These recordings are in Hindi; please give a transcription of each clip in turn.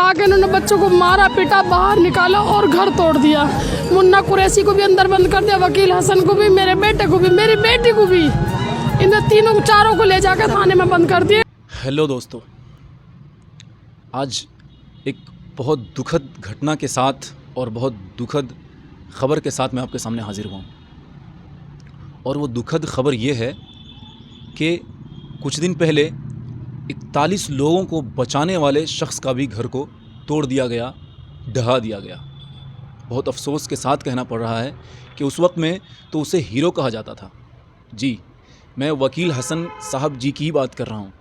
आके इन्होंने बच्चों को मारा पीटा, बाहर निकाला और घर तोड़ दिया। मुन्ना कुरैशी को भी अंदर बंद कर दिया, वकील हसन को भी, मेरे बेटे को भी, मेरी बेटी को भी। इन्हें तीनों चारों को ले जाकर थाने में बंद कर दिया। हेलो दोस्तों, आज एक बहुत दुखद घटना के साथ और बहुत दुखद ख़बर के साथ मैं आपके सामने हाजिर हुआ हूँ। और वो दुखद ख़बर ये है कि कुछ दिन पहले 41 लोगों को बचाने वाले शख्स का भी घर को तोड़ दिया गया, ढहा दिया गया। बहुत अफसोस के साथ कहना पड़ रहा है कि उस वक्त में तो उसे हीरो कहा जाता था। जी, मैं वकील हसन साहब जी की बात कर रहा हूँ।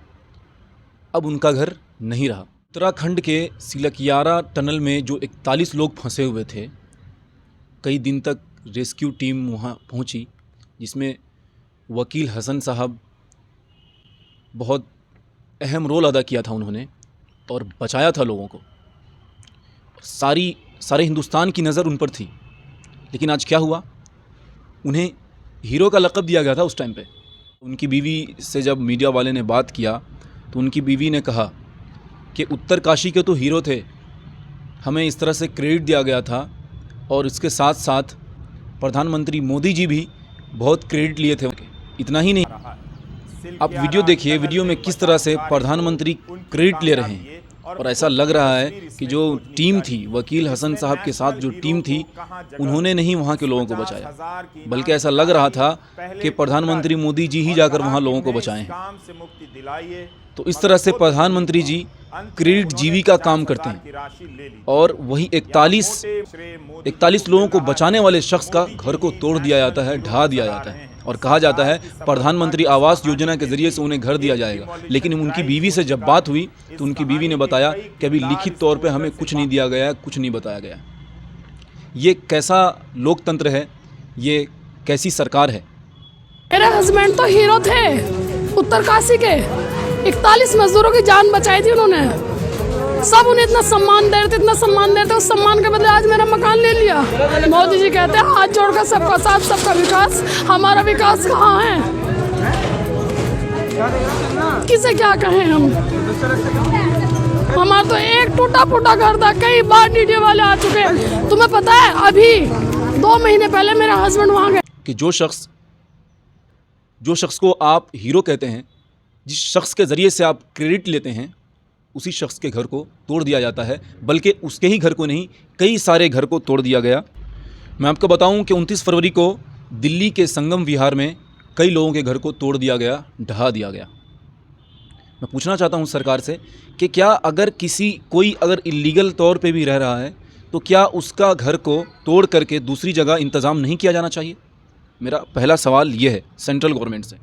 अब उनका घर नहीं रहा। उत्तराखंड के सिलकियारा टनल में जो 41 लोग फंसे हुए थे, कई दिन तक रेस्क्यू टीम वहाँ पहुँची, जिसमें वकील हसन साहब बहुत अहम रोल अदा किया था उन्होंने और बचाया था लोगों को। सारे हिंदुस्तान की नज़र उन पर थी। लेकिन आज क्या हुआ, उन्हें हीरो का लक़ब दिया गया था उस टाइम पे। उनकी बीवी से जब मीडिया वाले ने बात किया तो उनकी बीवी ने कहा कि उत्तरकाशी के तो हीरो थे, हमें इस तरह से क्रेडिट दिया गया था और इसके साथ साथ प्रधानमंत्री मोदी जी भी बहुत क्रेडिट लिए थे। इतना ही नहीं, आप वीडियो देखिए, वीडियो में किस तरह से प्रधानमंत्री क्रेडिट ले रहे हैं। और ऐसा लग रहा है कि जो टीम थी, वकील हसन साहब के साथ जो टीम थी, उन्होंने नहीं वहाँ के लोगों को बचाया, बल्कि ऐसा लग रहा था कि प्रधानमंत्री मोदी जी ही जाकर वहाँ लोगों को बचाए हैं। तो इस तरह से प्रधानमंत्री जी क्रेडिट जीवी का काम करते हैं और वही 41 लोगों को बचाने वाले शख्स का घर को तोड़ दिया जाता है, ढहा दिया जाता है और कहा जाता है प्रधानमंत्री आवास योजना के ज़रिए से उन्हें घर दिया जाएगा। लेकिन उनकी बीवी से जब बात हुई तो उनकी बीवी ने बताया कि अभी लिखित तौर पे हमें कुछ नहीं दिया गया, कुछ नहीं बताया गया। ये कैसा लोकतंत्र है, ये कैसी सरकार है। मेरे हस्बैंड तो हीरो थे उत्तरकाशी के, 41 मजदूरों की जान बचाई थी उन्होंने। सब उन्हें इतना सम्मान दे रहे थे, इतना सम्मान दे रहे थे, उस सम्मान के बदले आज मेरा मकान ले लिया। मोदी जी कहते हैं हाथ जोड़कर सबका साथ सबका विकास। हमारा विकास कहाँ है? किसे क्या कहें हम? हमारा तो एक टूटा फूटा घर था, कई बार मीडिया वाले आ चुके हैं। तुम्हें पता है अभी 2 महीने पहले मेरा हस्बैंड वहाँ गए कि जो शख्स को आप हीरो कहते हैं, जिस शख्स के ज़रिए से आप क्रेडिट लेते हैं, उसी शख्स के घर को तोड़ दिया जाता है। बल्कि उसके ही घर को नहीं, कई सारे घर को तोड़ दिया गया। मैं आपको बताऊं कि 29 फरवरी को दिल्ली के संगम विहार में कई लोगों के घर को तोड़ दिया गया, ढहा दिया गया। मैं पूछना चाहता हूं सरकार से कि क्या अगर कोई अगर इलीगल तौर पे भी रह रहा है तो क्या उसका घर को तोड़ करके दूसरी जगह इंतज़ाम नहीं किया जाना चाहिए? मेरा पहला सवाल ये है सेंट्रल गवर्नमेंट से।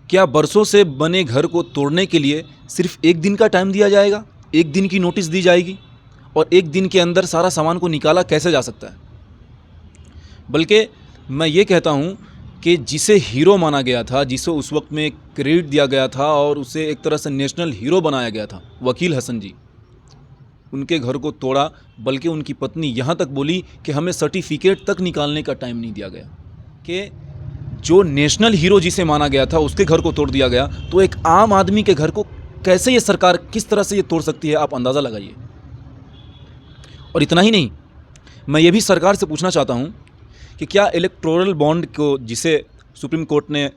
क्या बरसों से बने घर को तोड़ने के लिए सिर्फ 1 दिन का टाइम दिया जाएगा, 1 दिन की नोटिस दी जाएगी और 1 दिन के अंदर सारा सामान को निकाला कैसे जा सकता है? बल्कि मैं ये कहता हूँ कि जिसे हीरो माना गया था, जिसे उस वक्त में क्रेडिट दिया गया था और उसे एक तरह से नेशनल हीरो बनाया गया था, वकील हसन जी, उनके घर को तोड़ा। बल्कि उनकी पत्नी यहाँ तक बोली कि हमें सर्टिफिकेट तक निकालने का टाइम नहीं दिया गया। कि जो नेशनल हीरो जिसे माना गया था उसके घर को तोड़ दिया गया, तो एक आम आदमी के घर को कैसे ये सरकार किस तरह से ये तोड़ सकती है, आप अंदाज़ा लगाइए। और इतना ही नहीं, मैं ये भी सरकार से पूछना चाहता हूँ कि क्या इलेक्टोरल बॉन्ड को, जिसे सुप्रीम कोर्ट ने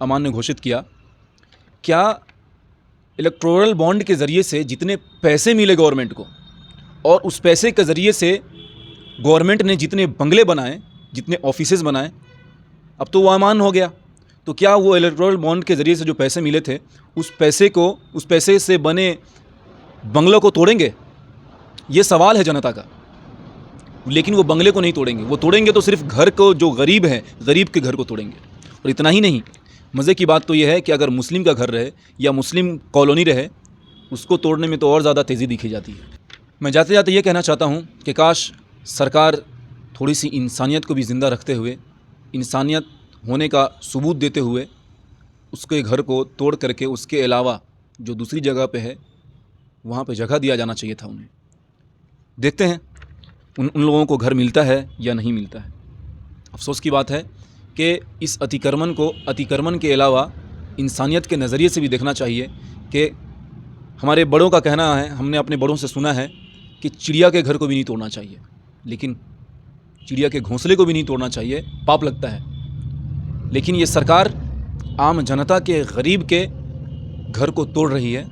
अमान्य घोषित किया, क्या इलेक्टोरल बॉन्ड के ज़रिए से जितने पैसे मिले गवर्नमेंट को और उस पैसे के ज़रिए से गवर्नमेंट ने जितने बंगले बनाए, जितने ऑफिसेज़ बनाए, अब तो वो अमान्य हो गया। तो क्या वो इलेक्टोरल बॉन्ड के ज़रिए से जो पैसे मिले थे, उस पैसे से बने बंगलों को तोड़ेंगे? ये सवाल है जनता का। लेकिन वो बंगले को नहीं तोड़ेंगे, वो तोड़ेंगे तो सिर्फ घर को, जो गरीब है, गरीब के घर को तोड़ेंगे। और इतना ही नहीं, मज़े की बात तो ये है कि अगर मुस्लिम का घर रहे या मुस्लिम कॉलोनी रहे, उसको तोड़ने में तो और ज़्यादा तेज़ी दिखी जाती है। मैं जाते जाते ये कहना चाहता हूँ कि काश सरकार थोड़ी सी इंसानियत को भी ज़िंदा रखते हुए, इंसानियत होने का सबूत देते हुए उसके घर को तोड़ करके उसके अलावा जो दूसरी जगह पे है वहाँ पे जगह दिया जाना चाहिए था उन्हें। देखते हैं उन लोगों को घर मिलता है या नहीं मिलता है। अफसोस की बात है कि इस अतिक्रमण के अलावा इंसानियत के नज़रिए से भी देखना चाहिए कि हमारे बड़ों का कहना है, हमने अपने बड़ों से सुना है कि चिड़िया के घर को भी नहीं तोड़ना चाहिए, लेकिन चिड़िया के घोंसले को भी नहीं तोड़ना चाहिए, पाप लगता है। लेकिन ये सरकार आम जनता के, गरीब के घर को तोड़ रही है।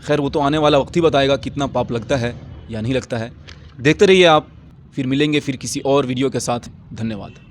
खैर, वो तो आने वाला वक्त ही बताएगा कितना पाप लगता है या नहीं लगता है। देखते रहिए आप, फिर मिलेंगे फिर किसी और वीडियो के साथ। धन्यवाद।